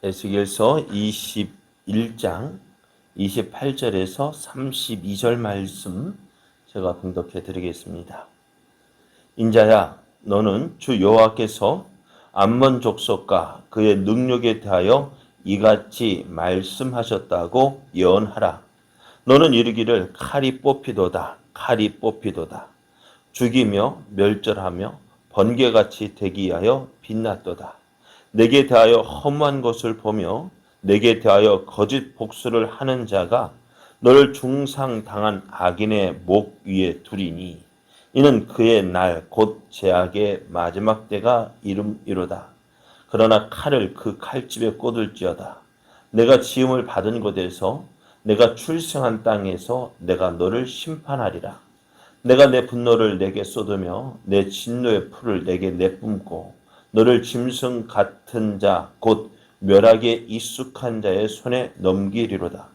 에스겔서 21장 28절에서 32절 말씀 제가 봉독해 드리겠습니다. 인자야, 너는 주 여호와께서 암몬 족속과 그의 능력에 대하여 이같이 말씀하셨다고 예언하라. 너는 이르기를 칼이 뽑히도다, 칼이 뽑히도다. 죽이며 멸절하며 번개같이 대기하여 빛났도다. 내게 대하여 허무한 것을 보며 내게 대하여 거짓 복수를 하는 자가 너를 중상당한 악인의 목 위에 두리니 이는 그의 날 곧 제약의 마지막 때가 이름이로다. 그러나 칼을 그 칼집에 꽂을지어다. 내가 지음을 받은 곳에서 내가 출생한 땅에서 내가 너를 심판하리라. 내가 내 분노를 내게 쏟으며 내 진노의 풀을 내게 내뿜고 너를 짐승 같은 자 곧 멸하기에 익숙한 자의 손에 넘기리로다.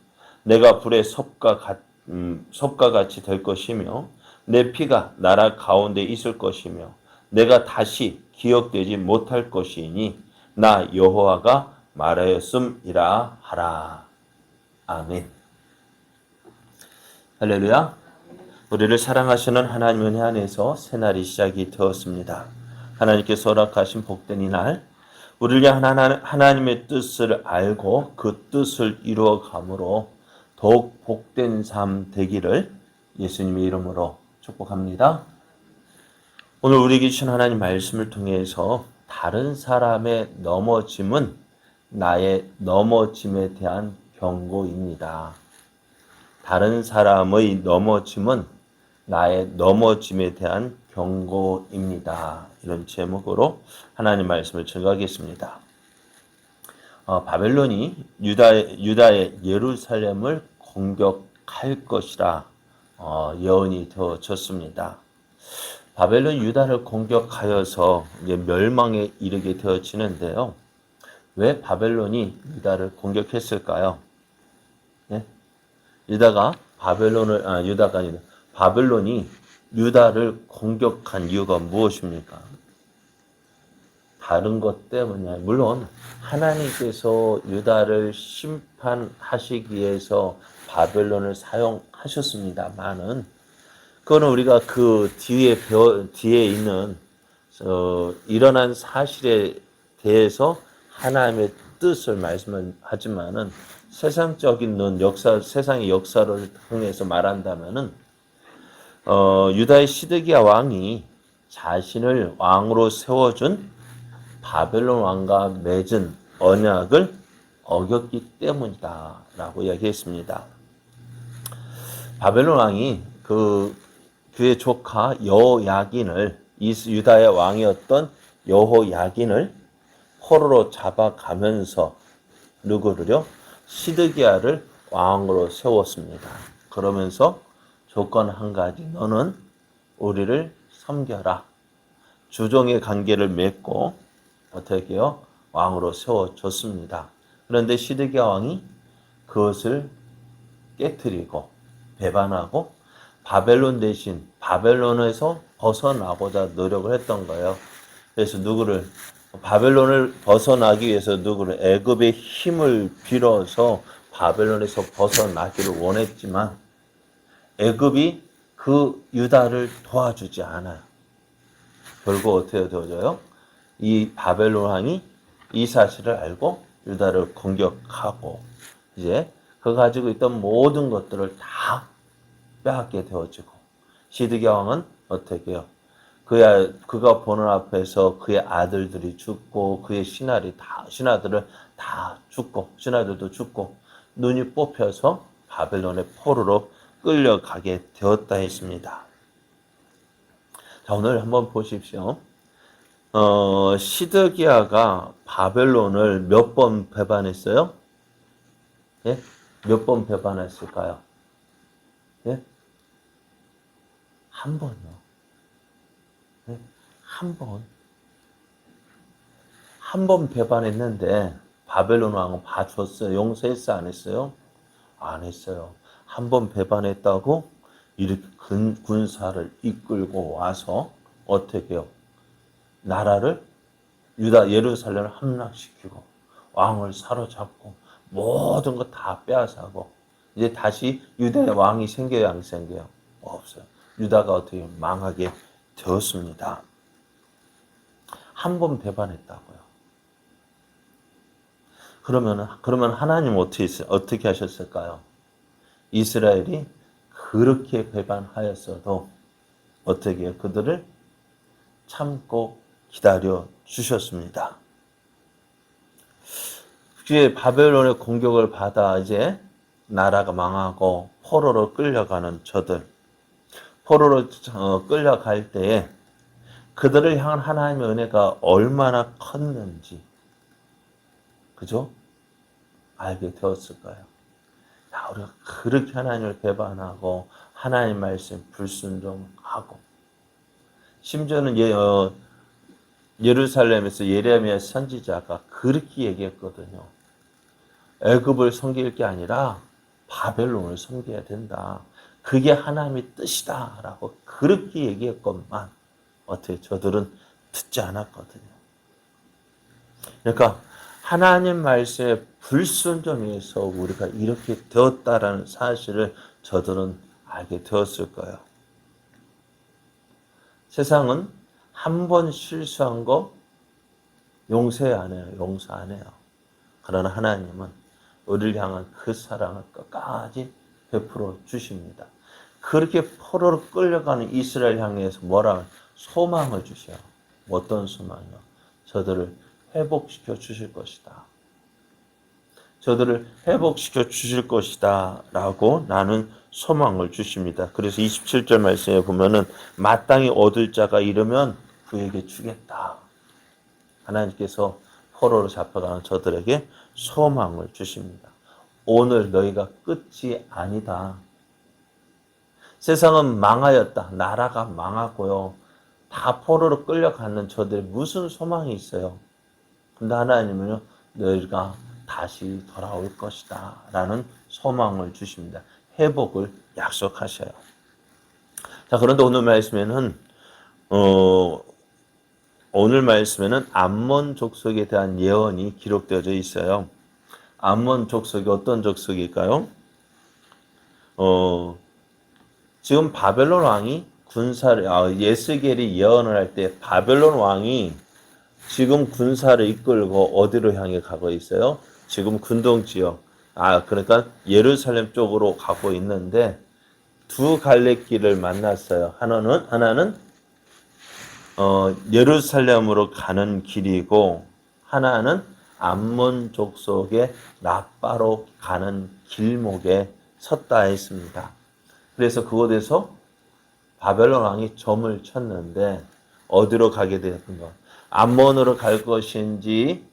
내가 불의 섭과같이 될 것이며 내 피가 나라 가운데 있을 것이며 내가 다시 기억되지 못할 것이니 나 여호와가 말하였음이라 하라. 아멘. 할렐루야. 우리를 사랑하시는 하나님 은혜 안에서 새날이 시작이 되었습니다. 하나님께서 허락하신 복된 이날, 우리를 위한 하나님의 뜻을 알고 그 뜻을 이루어감으로 더욱 복된 삶 되기를 예수님의 이름으로 축복합니다. 오늘 우리에게 주신 하나님 말씀을 통해서 다른 사람의 넘어짐은 나의 넘어짐에 대한 경고입니다. 다른 사람의 넘어짐은 나의 넘어짐에 대한 경고입니다. 이런 제목으로 하나님 말씀을 전하겠습니다. 바벨론이 유다의 예루살렘을 공격할 것이라 예언이 되어졌습니다. 바벨론 유다를 공격하여서 이제 멸망에 이르게 되어지는데요. 왜 바벨론이 유다를 공격했을까요? 네? 바벨론이 유다를 공격한 이유가 무엇입니까? 다른 것 때문이야. 물론 하나님께서 유다를 심판하시기 위해서 바벨론을 사용하셨습니다만은 그거는 우리가 그 뒤에 있는 일어난 사실에 대해서 하나님의 뜻을 말씀하지만은 세상적인 세상의 역사를 통해서 말한다면은 유다의 시드기야 왕이 자신을 왕으로 세워준 바벨론 왕과 맺은 언약을 어겼기 때문이다라고 이야기했습니다. 바벨론 왕이 그의 조카 여호야긴을 유다의 왕이었던 여호야긴을 포로로 잡아가면서 누구를요? 시드기야를 왕으로 세웠습니다. 그러면서 조건 한 가지, 너는 우리를 섬겨라. 주종의 관계를 맺고 어떻게 해요? 왕으로 세워줬습니다. 그런데 시드기야 왕이 그것을 깨트리고 배반하고 바벨론 대신 바벨론에서 벗어나고자 노력을 했던 거예요. 그래서 바벨론을 벗어나기 위해서 애굽의 힘을 빌어서 바벨론에서 벗어나기를 원했지만 애굽이 그 유다를 도와주지 않아요. 결국 어떻게 되어져요? 이 바벨론 왕이 이 사실을 알고 유다를 공격하고 이제 그 가지고 있던 모든 것들을 다 빼앗게 되어지고 시드기야 왕은 어떻게 해요? 그가 보는 앞에서 그의 아들들이 죽고 그의 신하들을 다 죽고 신하들도 죽고 눈이 뽑혀서 바벨론의 포로로 끌려가게 되었다 했습니다. 자, 오늘 한번 보십시오. 시드기야가 바벨론을 몇 번 배반했어요? 예? 몇 번 배반했을까요? 예? 한 번요. 예? 한 번. 한 번 배반했는데 바벨론 왕은 봐줬어요. 용서했어, 안 했어요? 안 했어요. 한 번 배반했다고 이렇게 군사를 이끌고 와서 어떻게 해요? 나라를 예루살렘을 함락시키고 왕을 사로잡고 모든 거 다 빼앗아고 이제 다시 유다의 왕이 생겨요, 안 생겨요? 없어요. 유다가 어떻게 망하게 되었습니다. 한 번 배반했다고요. 그러면 하나님 어떻게 하셨을까요? 이스라엘이 그렇게 배반하였어도 어떻게 해요? 그들을 참고 기다려 주셨습니다. 이제 바벨론의 공격을 받아 이제 나라가 망하고 포로로 끌려가는 저들, 포로로 끌려갈 때에 그들을 향한 하나님의 은혜가 얼마나 컸는지, 그죠? 알게 되었을까요? 야, 우리가 그렇게 하나님을 배반하고 하나님 말씀 불순종하고 심지어는 예루살렘에서 예레미야 선지자가 그렇게 얘기했거든요. 애굽을 섬길 게 아니라 바벨론을 섬겨야 된다. 그게 하나님의 뜻이다라고 그렇게 얘기했건만 어떻게 저들은 듣지 않았거든요. 그러니까 하나님 말씀에 불순종해서 우리가 이렇게 되었다라는 사실을 저들은 알게 되었을 거예요. 세상은 한 번 실수한 거 용서 안 해요. 그러나 하나님은 우리를 향한 그 사랑을 끝까지 베풀어 주십니다. 그렇게 포로로 끌려가는 이스라엘 향해서 뭐라 소망을 주셔요. 어떤 소망이요? 저들을 회복시켜 주실 것이다. 저들을 회복시켜 주실 것이다 라고 나는 소망을 주십니다. 그래서 27절 말씀에 보면은 마땅히 얻을 자가 이르면 그에게 주겠다. 하나님께서 포로로 잡혀가는 저들에게 소망을 주십니다. 오늘 너희가 끝이 아니다. 세상은 망하였다. 나라가 망하고요. 다 포로로 끌려가는 저들에 무슨 소망이 있어요? 근데 하나님은요, 너희가 다시 돌아올 것이다. 라는 소망을 주십니다. 회복을 약속하셔요. 자, 그런데 오늘 말씀에는 암몬 족속에 대한 예언이 기록되어져 있어요. 암몬 족속이 어떤 족속일까요? 지금 바벨론 왕이 예스겔이 예언을 할 때 바벨론 왕이 지금 군사를 이끌고 어디로 향해 가고 있어요? 지금 군동 지역. 그러니까 예루살렘 쪽으로 가고 있는데 두 갈래길을 만났어요. 하나는 예루살렘으로 가는 길이고 하나는 암몬 족속의 라빠로 가는 길목에 섰다 했습니다. 그래서 그곳에서 바벨론 왕이 점을 쳤는데 어디로 가게 되었는가? 암몬으로 갈 것인지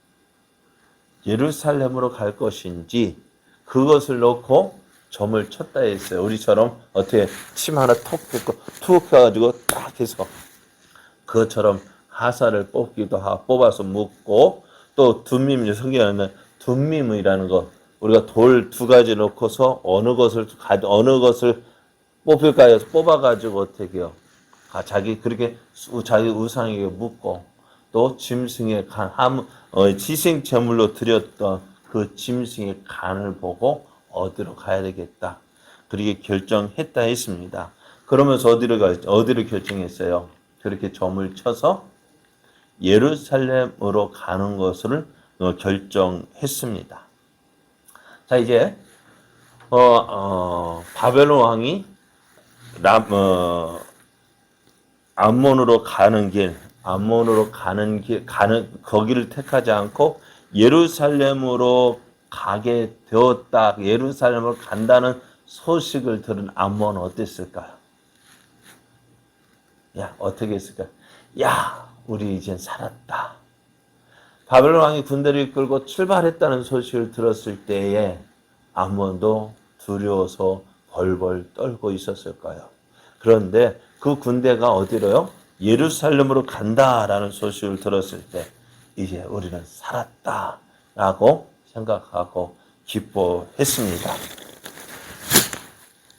예루살렘으로 갈 것인지 그것을 놓고 점을 쳤다 했어요. 우리처럼 어떻게 침 하나 톡 뱉고 툭 해가지고 딱 해서 그것처럼 하사를 뽑아서 묶고 또 성경에는 둠밈이라는 거 우리가 돌 두 가지 놓고서 어느 것을 뽑힐까 해서 뽑아가지고 어떻게 해요? 자기 우상에게 묻고 또 짐승의 지생 제물로 드렸던 그 짐승의 간을 보고 어디로 가야 되겠다. 그렇게 결정했다 했습니다. 그러면서 어디를 결정했어요? 그렇게 점을 쳐서 예루살렘으로 가는 것을 결정했습니다. 자, 이제 바벨론 왕이 암몬으로 거기를 택하지 않고 예루살렘으로 가게 되었다. 예루살렘으로 간다는 소식을 들은 암몬은 어땠을까요? 어떻게 했을까요? 우리 이젠 살았다. 바벨론 왕이 군대를 이끌고 출발했다는 소식을 들었을 때에 암몬도 두려워서 벌벌 떨고 있었을까요? 그런데 그 군대가 어디로요? 예루살렘으로 간다라는 소식을 들었을 때 이제 우리는 살았다라고 생각하고 기뻐했습니다.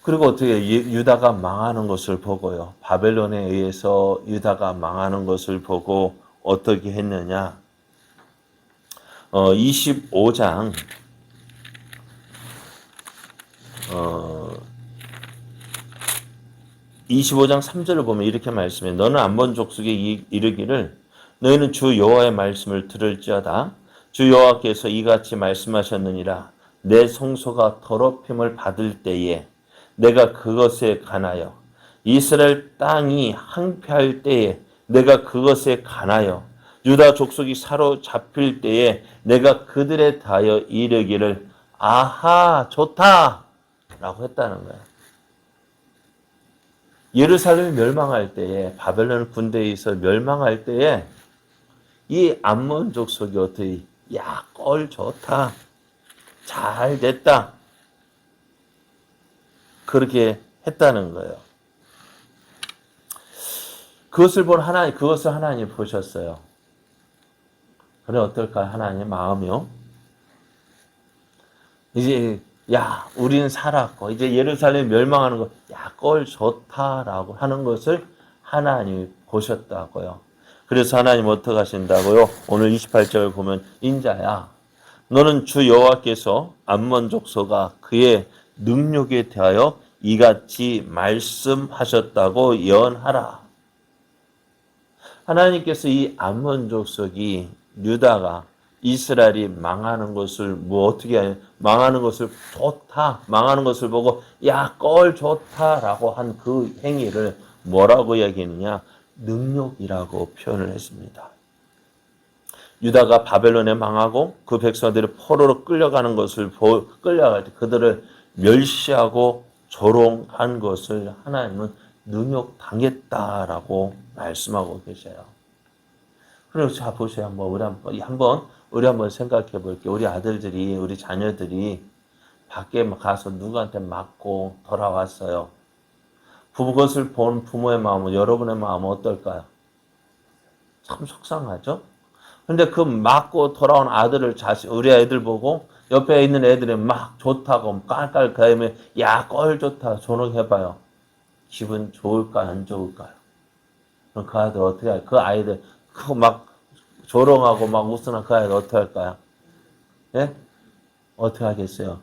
그리고 어떻게 유다가 망하는 것을 보고요. 바벨론에 의해서 유다가 망하는 것을 보고 어떻게 했느냐? 25장 25장 3절을 보면 이렇게 말씀해. 너는 암몬 족속에 이르기를 너희는 주 여호와의 말씀을 들을지어다. 주 여호와께서 이같이 말씀하셨느니라. 내 성소가 더럽힘을 받을 때에 내가 그것에 관하여 이스라엘 땅이 항폐할 때에 내가 그것에 관하여 유다 족속이 사로잡힐 때에 내가 그들에 대하여 이르기를 아하 좋다 라고 했다는 거예요. 예루살렘이 멸망할 때에 바벨론 군대에 의해서 멸망할 때에 이 암몬 족속이 어떻게 야 꼴 좋다 잘 됐다 그렇게 했다는 거예요. 그것을 하나님 보셨어요. 그래 어떨까요? 하나님 마음이요. 이제 야 우리는 살았고 이제 예루살렘 멸망하는 거 야 꼴 좋다라고 하는 것을 하나님이 보셨다고요. 그래서 하나님 어떻게 하신다고요? 오늘 28절 보면 인자야 너는 주 여호와께서 암몬 족속과 그의 능력에 대하여 이같이 말씀하셨다고 예언하라. 하나님께서 이 암몬 족속이 유다가 이스라엘이 망하는 것을 어떻게 해요? 망하는 것을 좋다. 망하는 것을 보고 야 꼴 좋다라고 한 그 행위를 뭐라고 이야기했느냐? 능욕이라고 표현을 했습니다. 유다가 바벨론에 망하고 그 백성들이 포로로 끌려가는 것을 끌려갈 때 그들을 멸시하고 조롱한 것을 하나님은 능욕당했다라고 말씀하고 계셔요. 그래서 자 보세요. 우리 한번 생각해 볼게요. 우리 아들들이 우리 자녀들이 밖에 가서 누구한테 맞고 돌아왔어요. 그것을 본 부모의 마음은 여러분의 마음은 어떨까요? 참 속상하죠? 근데 그 맞고 돌아온 아들을 우리 애들 보고 옆에 있는 애들이 막 좋다고 깔깔 거리면 야 꼴 좋다 조롱해봐요. 기분 좋을까요? 안 좋을까요? 그럼 그 아이들 어떻게 할까요? 그 아이들 그거 막 조롱하고 막 웃으나 그 아이들 어떻게 할까요? 예? 어떻게 하겠어요?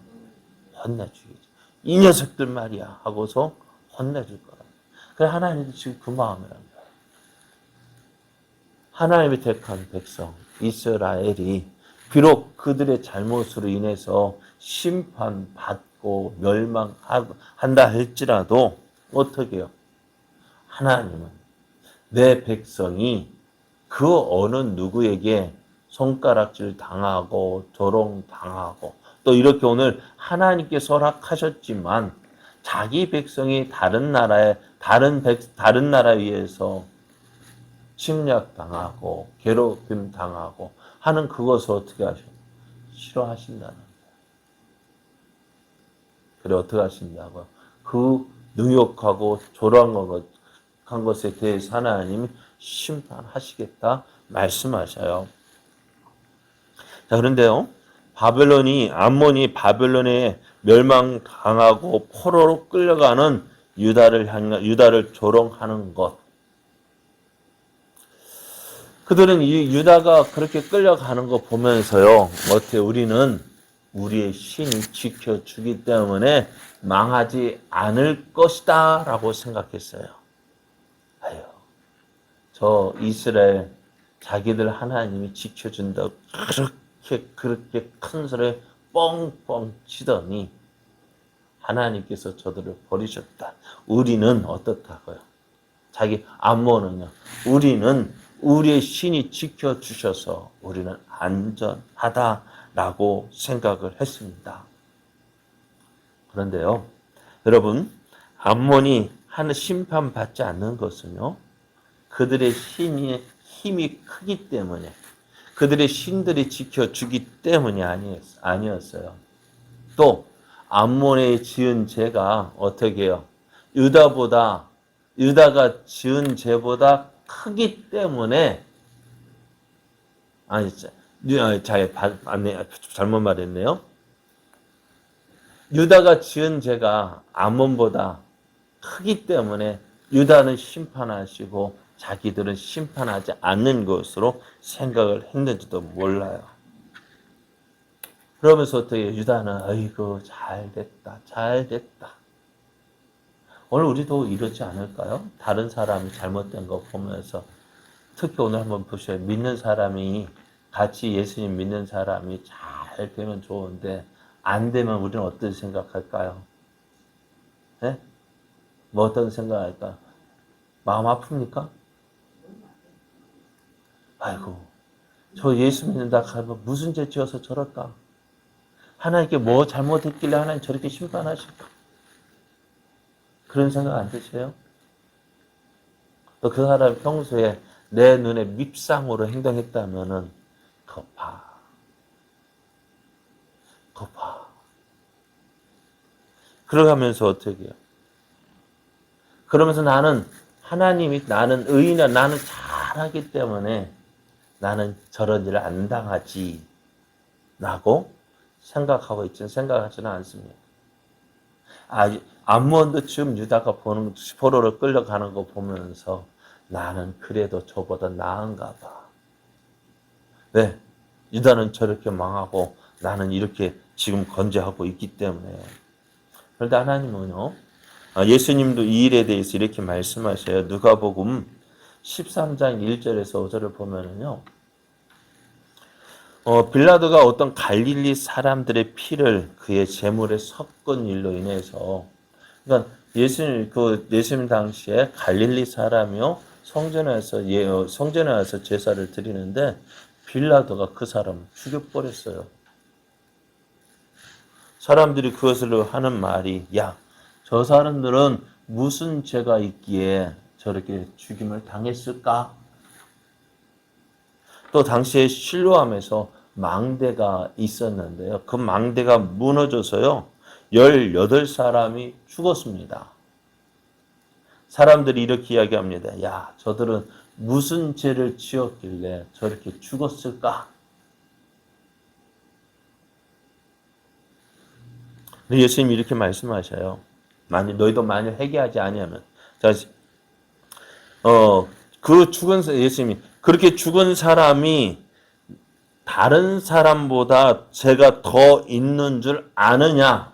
혼내주겠죠. 이 녀석들 말이야 하고서 혼내줄 거라. 그래 하나님도 지금 그 마음이란 거예요. 하나님이 택한 백성 이스라엘이 비록 그들의 잘못으로 인해서 심판받고 멸망한다 할지라도 어떻게 해요? 하나님은 내 백성이 그 어느 누구에게 손가락질 당하고 조롱당하고 또 이렇게 오늘 하나님께 허락하셨지만 자기 백성이 다른 나라에 의해서 침략당하고 괴롭힘 당하고 하는 그것을 어떻게 하셔? 싫어하신다는 거예요. 그래 어떻게 하신다고요? 그 능욕하고 조롱한 것에 대해서 하나님이 심판하시겠다 말씀하셔요. 자 그런데요. 암몬이 바벨론에 멸망당하고 포로로 끌려가는 유다를 조롱하는 것. 그들은 이 유다가 그렇게 끌려가는 거 보면서요. 어떻게 우리는 우리의 신이 지켜주기 때문에 망하지 않을 것이다 라고 생각했어요. 아유, 저 이스라엘 자기들 하나님이 지켜준다고 그렇게 큰 소리 뻥뻥 치더니 하나님께서 저들을 버리셨다. 우리는 어떻다고요? 암몬은요. 우리는 우리의 신이 지켜주셔서 우리는 안전하다라고 생각을 했습니다. 그런데요. 여러분 암몬이 심판받지 않는 것은요. 그들의 힘이 크기 때문에 그들의 신들이 지켜주기 때문이 아니었어요. 또 암몬에 지은 죄가 어떻게 해요? 유다가 지은 죄보다 크기 때문에 잘못 말했네요. 유다가 지은 죄가 암몬보다 크기 때문에 유다는 심판하시고 자기들은 심판하지 않는 것으로 생각을 했는지도 몰라요. 그러면서 어떻게 유다는 아이고 잘됐다 잘됐다. 오늘 우리도 이러지 않을까요? 다른 사람이 잘못된 거 보면서 특히 오늘 한번 보셔요. 믿는 사람이 같이 예수님 믿는 사람이 잘 되면 좋은데 안 되면 우리는 어떻게 생각할까요? 네? 뭐 어떤 생각할까? 마음 아픕니까? 아이고 저 예수 믿는다 하면 무슨 죄 지어서 저럴까? 하나님께 뭐 잘못했길래 하나님 저렇게 심판하실까? 그런 생각 안 드세요? 또 그 사람이 평소에 내 눈에 밉상으로 행동했다면은 거파. 그러면서 어떻게 해요? 그러면서 나는 하나님이 나는 의인이야 나는 잘하기 때문에 나는 저런 일을 안 당하지 라고 생각하고 있지는 생각하지는 않습니다. 암몬도 지금 유다가 보는 포로로 끌려가는 거 보면서 나는 그래도 저보다 나은가 봐. 왜? 유다는 저렇게 망하고 나는 이렇게 지금 건재하고 있기 때문에. 그런데 하나님은요. 예수님도 이 일에 대해서 이렇게 말씀하셔요. 누가복음 13장 1절에서 5절을 보면은요. 빌라도가 어떤 갈릴리 사람들의 피를 그의 제물에 섞은 일로 인해서 그러니까 예수님 당시에 갈릴리 사람이요 성전에 와서 제사를 드리는데 빌라도가 그 사람을 죽여버렸어요. 사람들이 그것을 하는 말이 야, 저 사람들은 무슨 죄가 있기에 저렇게 죽임을 당했을까? 또 당시에 실로암에서 망대가 있었는데요. 그 망대가 무너져서요. 18사람이 죽었습니다. 사람들이 이렇게 이야기합니다. 야, 저들은 무슨 죄를 지었길래 저렇게 죽었을까? 예수님이 이렇게 말씀하셔요. 너희도 만일 회개하지 아니하면 자, 그 죽은 예수님이 그렇게 죽은 사람이 다른 사람보다 죄가 더 있는 줄 아느냐?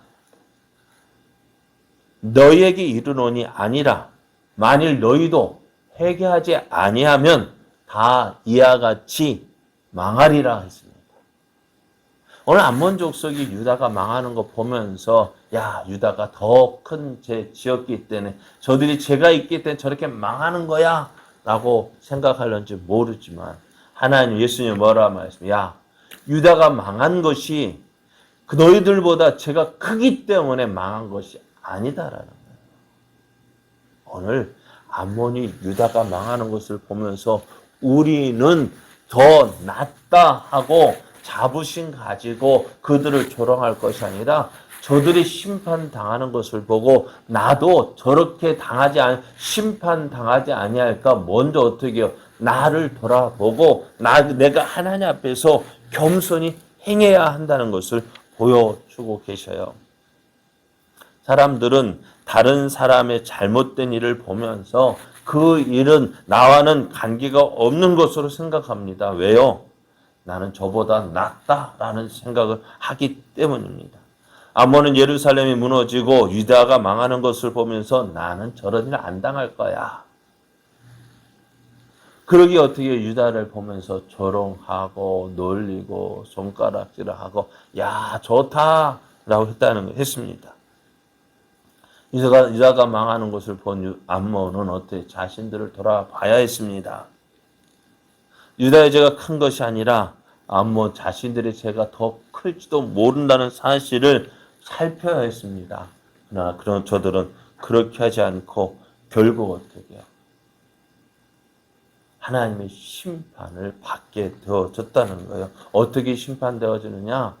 너희에게 이르노니 아니라 만일 너희도 회개하지 아니하면 다 이와 같이 망하리라 했습니다. 오늘 암몬 족속이 유다가 망하는 거 보면서 야 유다가 더 큰 죄 지었기 때문에 저들이 죄가 있기 때문에 저렇게 망하는 거야 라고 생각하는지 모르지만 하나님 예수님 뭐라 말씀해? 야 유다가 망한 것이 그 너희들보다 죄가 크기 때문에 망한 것이 아니다라는 거예요. 오늘 암몬이 유다가 망하는 것을 보면서 우리는 더 낫다 하고 자부심 가지고 그들을 조롱할 것이 아니라 저들이 심판당하는 것을 보고 나도 저렇게 심판당하지 아니할까 먼저 어떻게 해요? 나를 돌아보고 내가 하나님 앞에서 겸손히 행해야 한다는 것을 보여주고 계셔요. 사람들은 다른 사람의 잘못된 일을 보면서 그 일은 나와는 관계가 없는 것으로 생각합니다. 왜요? 나는 저보다 낫다라는 생각을 하기 때문입니다. 아몬은 예루살렘이 무너지고 유다가 망하는 것을 보면서 나는 저런 일 안 당할 거야. 그러기 어떻게 유다를 보면서 조롱하고 놀리고 손가락질하고 야 좋다라고 했습니다. 유다가 망하는 것을 본 암몬은 어떻게 자신들을 돌아봐야 했습니다. 유다의 죄가 큰 것이 아니라 암몬 자신들의 죄가 더 클지도 모른다는 사실을 살펴야 했습니다. 그러나 저들은 그렇게 하지 않고 결국 어떻게 해요? 하나님의 심판을 받게 되어졌다는 거예요. 어떻게 심판되어지느냐?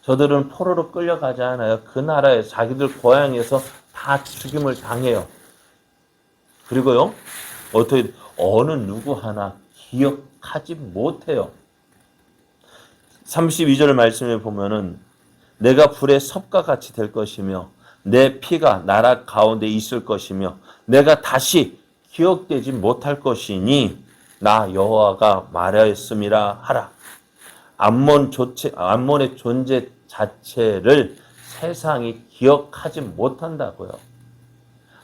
저들은 포로로 끌려가지 않아요. 그 나라에 자기들 고향에서 다 죽임을 당해요. 그리고요. 어떻게 어느 누구 하나 기억하지 못해요. 32절 말씀에 보면은 내가 불의 섭과 같이 될 것이며 내 피가 나라 가운데 있을 것이며 내가 다시 기억되지 못할 것이니 나 여호와가 말하였음이라 하라. 암몬의 존재 자체를 세상이 기억하지 못한다고요.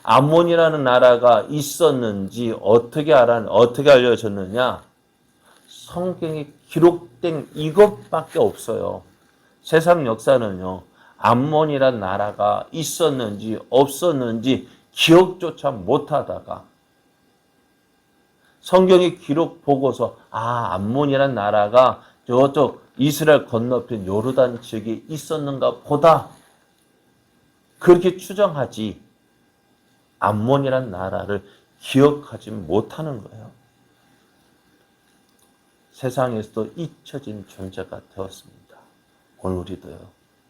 암몬이라는 나라가 있었는지 어떻게 알려졌느냐? 성경에 기록된 이것밖에 없어요. 세상 역사는요, 암몬이란 나라가 있었는지 없었는지 기억조차 못하다가 성경의 기록 보고서 암몬이란 나라가 저쪽 이스라엘 건너편 요르단 지역에 있었는가 보다 그렇게 추정하지 암몬이란 나라를 기억하지 못하는 거예요. 세상에서도 잊혀진 존재가 되었습니다. 오늘 우리도요,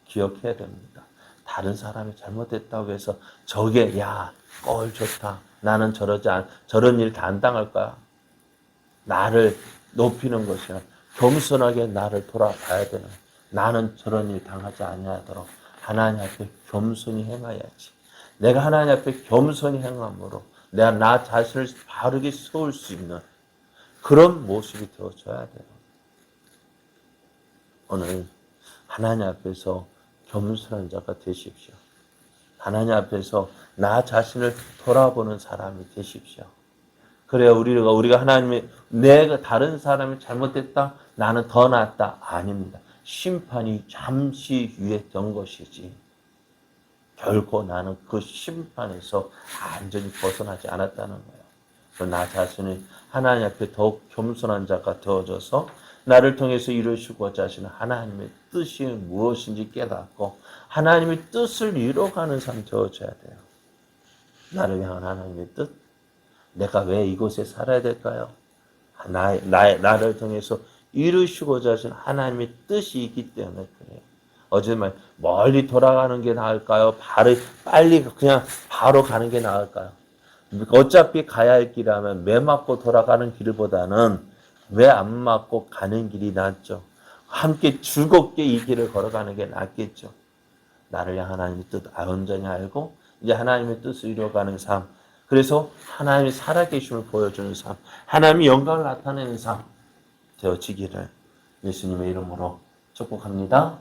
기억해야 됩니다. 다른 사람이 잘못했다고 해서 저게 꼴 좋다. 나는 저런 일 다 안 당할 거야. 나를 높이는 것이야. 겸손하게 나를 돌아봐야 되는. 나는 저런 일 당하지 아니하도록 하나님 앞에 겸손히 행하야지. 내가 하나님 앞에 겸손히 행함으로 내가 나 자신을 바르게 세울 수 있는 그런 모습이 되어줘야 돼요. 오늘 하나님 앞에서 겸손한 자가 되십시오. 하나님 앞에서 나 자신을 돌아보는 사람이 되십시오. 그래야 우리가 내가 다른 사람이 잘못됐다, 나는 더 낫다. 아닙니다. 심판이 잠시 유예된 것이지. 결코 나는 그 심판에서 완전히 벗어나지 않았다는 거예요. 나 자신이 하나님 앞에 더욱 겸손한 자가 되어져서 나를 통해서 이루시고자 하시는 하나님의 뜻이 무엇인지 깨닫고 하나님의 뜻을 이뤄가는 삶 되어져야 돼요. 나를 향한 하나님의 뜻? 내가 왜 이곳에 살아야 될까요? 나를 통해서 이루시고자 하시는 하나님의 뜻이 있기 때문에 그래요. 어제 말 멀리 돌아가는 게 나을까요? 빨리 그냥 바로 가는 게 나을까요? 어차피 가야 할 길이라면 매 맞고 돌아가는 길보다는 왜 안 맞고 가는 길이 낫죠. 함께 즐겁게 이 길을 걸어가는 게 낫겠죠. 나를 향한 하나님의 뜻 온전히 알고 이제 하나님의 뜻을 이루어가는 삶. 그래서 하나님이 살아계심을 보여주는 삶. 하나님이 영광을 나타내는 삶 되어지기를 예수님의 이름으로 축복합니다.